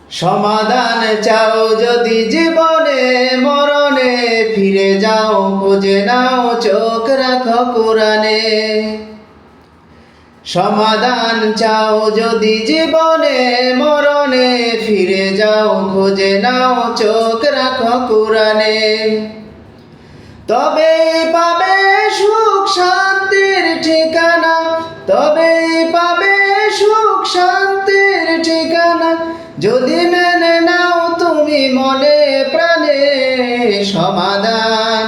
সমাধান চাও যদি জীবনে মরণে, ফিরে যাও খুঁজে নাও চোখ রাখো কোরআনে। সমাধান চাও যদি জীবনে মরণে, ফিরে যাও খুঁজে নাও চোখ রাখো কোরআনে। তবেই পাবে সুখ শান্তির ঠিকানা, তবেই পাবে সুখ শান্তির ঠিকানা, যদি মেনে নাও তুমি মনে প্রাণে। সমাধান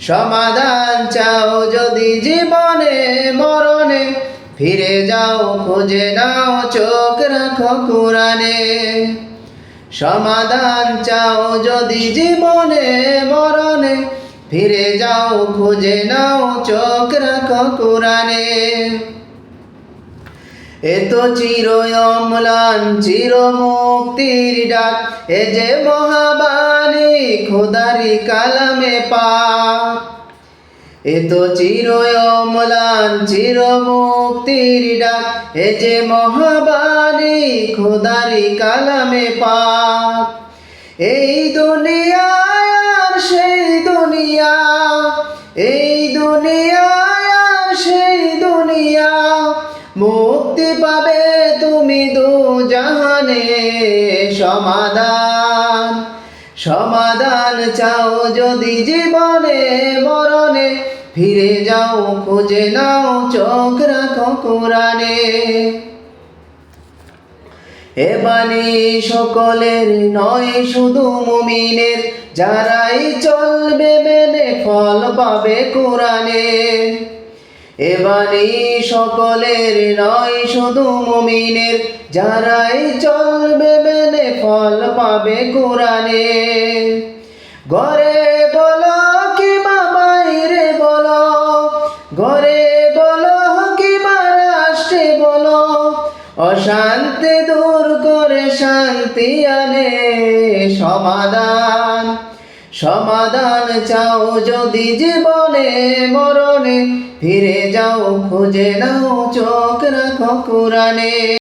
সমাধান চাও যদি জীবনে মরণে, ফিরে যাও খুঁজে নাও চোখ রাখো কোরআনে। সমাধান চাও যদি জীবনে মরণে, ফিরে যাও খুঁজে নাও চোখ রাখো কোরআনে। এত চির অম্লান চির মুক্তির ডাক, এ যে মহাবাণী খোদারি কালামে পাক। এত চির অম্লান চির মুক্তির ডাক, এ যে মহাবাণী খোদারি কালামে পাক। এই দুনিয়া আর সেই দুনিয়া, এই দুনিয়া আর সেই দুনিয়া, মুক্তি পাবে তুমি দু জাহানে। সমাধান সমাধান চাও যদি জীবনে মরণে, ফিরে যাও খুঁজে নাও চোখ রাখো কোরআনে। এ বাণী সকলের নয় শুধু মুমিনের, যারাই চলবে মেনে ফল পাবে কোরআনে। এ বাণী সকলের নয় শুধু মুমিনের, যারাই চলবে মেনে ফল পাবে কোরআনে। ঘরে বলো কি বাইরে বলো, ঘরে বলো কি রাষ্ট্রে বলো, অশান্তি দূর করে শান্তি আনে। সমাধান সমাধান চাও যদি জীবনে মরণে, ফিরে যাও খুঁজে নাও চোখ রাখো কোরআনে।